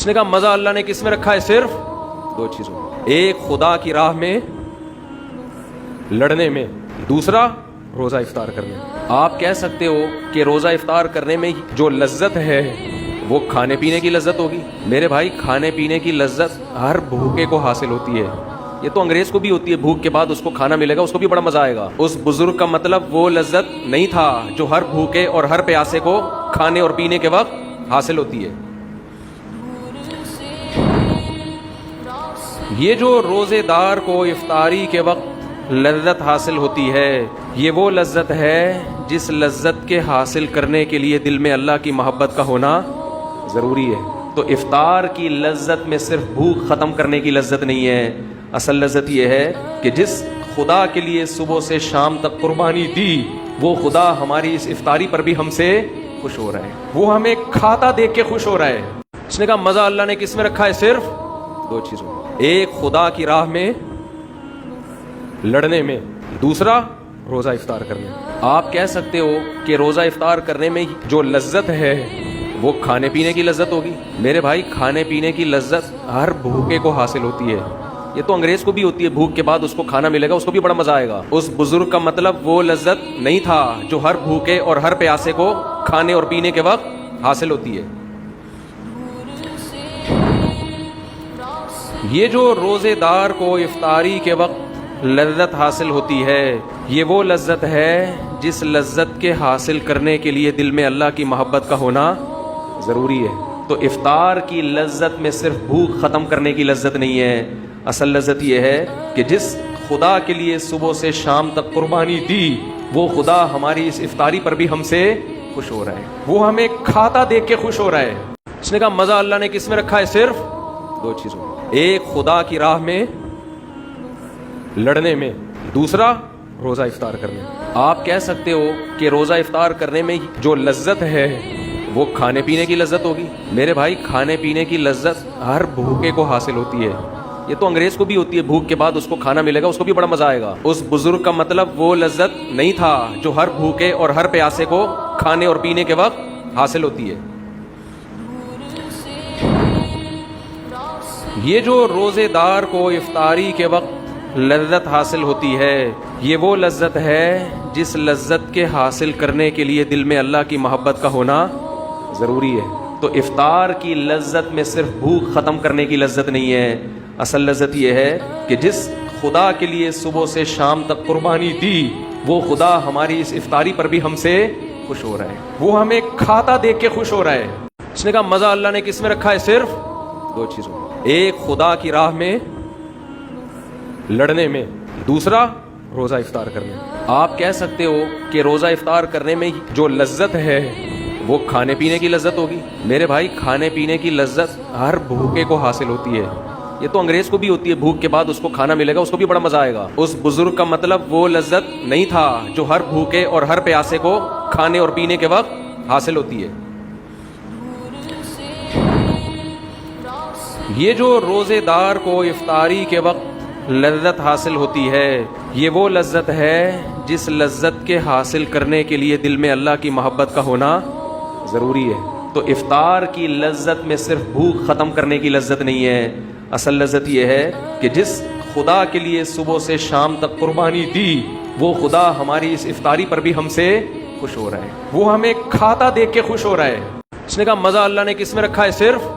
اس نے کہا مزہ اللہ نے کس میں رکھا ہے؟ صرف دو چیزوں میں، ایک خدا کی راہ میں لڑنے میں، دوسرا روزہ افطار کرنے میں۔ آپ کہہ سکتے ہو کہ روزہ افطار کرنے میں جو لذت ہے وہ کھانے پینے کی لذت ہوگی۔ میرے بھائی، کھانے پینے کی لذت ہر بھوکے کو حاصل ہوتی ہے۔ یہ تو انگریز کو بھی ہوتی ہے، بھوک کے بعد اس کو کھانا ملے گا، اس کو بھی بڑا مزہ آئے گا۔ اس بزرگ کا مطلب وہ لذت نہیں تھا جو ہر بھوکے اور ہر پیاسے کو کھانے اور پینے کے وقت حاصل ہوتی ہے۔ یہ جو روزے دار کو افطاری کے وقت لذت حاصل ہوتی ہے، یہ وہ لذت ہے جس لذت کے حاصل کرنے کے لیے دل میں اللہ کی محبت کا ہونا ضروری ہے۔ تو افطار کی لذت میں صرف بھوک ختم کرنے کی لذت نہیں ہے، اصل لذت یہ ہے کہ جس خدا کے لیے صبح سے شام تک قربانی دی، وہ خدا ہماری اس افطاری پر بھی ہم سے خوش ہو رہا ہے، وہ ہمیں کھاتا دیکھ کے خوش ہو رہا ہے۔ اس نے کہا مزہ اللہ نے کس میں رکھا ہے؟ صرف دو چیزوں میں، ایک خدا کی راہ میں لڑنے میں، دوسرا روزہ افطار کرنے میں۔ آپ کہہ سکتے ہو کہ روزہ افطار کرنے میں جو لذت ہے وہ کھانے پینے کی لذت ہوگی۔ میرے بھائی، کھانے پینے کی لذت ہر بھوکے کو حاصل ہوتی ہے۔ یہ تو انگریز کو بھی ہوتی ہے، بھوک کے بعد اس کو کھانا ملے گا، اس کو بھی بڑا مزہ آئے گا۔ اس بزرگ کا مطلب وہ لذت نہیں تھا جو ہر بھوکے اور ہر پیاسے کو کھانے اور پینے کے وقت حاصل ہوتی ہے۔ یہ جو روزے دار کو افطاری کے وقت لذت حاصل ہوتی ہے، یہ وہ لذت ہے جس لذت کے حاصل کرنے کے لیے دل میں اللہ کی محبت کا ہونا ضروری ہے۔ تو افطار کی لذت میں صرف بھوک ختم کرنے کی لذت نہیں ہے، اصل لذت یہ ہے کہ جس خدا کے لیے صبح سے شام تک قربانی دی، وہ خدا ہماری اس افطاری پر بھی ہم سے خوش ہو رہا ہے، وہ ہمیں کھاتا دیکھ کے خوش ہو رہا ہے۔ اس نے کہا مزہ اللہ نے کس میں رکھا ہے؟ صرف دو چیزوں میں، ایک خدا کی راہ میں لڑنے میں، دوسرا روزہ افطار کرنے میں۔ آپ کہہ سکتے ہو کہ روزہ افطار کرنے میں جو لذت ہے وہ کھانے پینے کی لذت ہوگی۔ میرے بھائی، کھانے پینے کی لذت ہر بھوکے کو حاصل ہوتی ہے۔ یہ تو انگریز کو بھی ہوتی ہے، بھوک کے بعد اس کو کھانا ملے گا، اس کو بھی بڑا مزہ آئے گا۔ اس بزرگ کا مطلب وہ لذت نہیں تھا جو ہر بھوکے اور ہر پیاسے کو کھانے اور پینے کے وقت حاصل ہوتی ہے۔ یہ جو روزے دار کو افطاری کے وقت لذت حاصل ہوتی ہے، یہ وہ لذت ہے جس لذت کے حاصل کرنے کے لیے دل میں اللہ کی محبت کا ہونا ضروری ہے۔ تو افطار کی لذت میں صرف بھوک ختم کرنے کی لذت نہیں ہے، اصل لذت یہ ہے کہ جس خدا کے لیے صبح سے شام تک قربانی دی، وہ خدا ہماری اس افطاری پر بھی ہم سے خوش ہو رہا ہے، وہ ہمیں کھاتا دیکھ کے خوش ہو رہا ہے۔ اس نے کہا مزہ اللہ نے کس میں رکھا ہے؟ صرف دو چیزوں میں، ایک خدا کی راہ میں لڑنے میں، دوسرا روزہ افطار کرنے میں۔ آپ کہہ سکتے ہو کہ روزہ افطار کرنے میں جو لذت ہے وہ کھانے پینے کی لذت ہوگی۔ میرے بھائی، کھانے پینے کی لذت ہر بھوکے کو حاصل ہوتی ہے۔ یہ تو انگریز کو بھی ہوتی ہے، بھوک کے بعد اس کو کھانا ملے گا، اس کو بھی بڑا مزہ آئے گا۔ اس بزرگ کا مطلب وہ لذت نہیں تھا جو ہر بھوکے اور ہر پیاسے کو کھانے اور پینے کے وقت حاصل ہوتی ہے۔ یہ جو روزے دار کو افطاری کے وقت لذت حاصل ہوتی ہے، یہ وہ لذت ہے جس لذت کے حاصل کرنے کے لیے دل میں اللہ کی محبت کا ہونا ضروری ہے۔ تو افطار کی لذت میں صرف بھوک ختم کرنے کی لذت نہیں ہے، اصل لذت یہ ہے کہ جس خدا کے لیے صبح سے شام تک قربانی دی، وہ خدا ہماری اس افطاری پر بھی ہم سے خوش ہو رہا ہے، وہ ہمیں کھاتا دیکھ کے خوش ہو رہا ہے۔ اس نے کہا مزہ اللہ نے کس میں رکھا ہے؟ صرف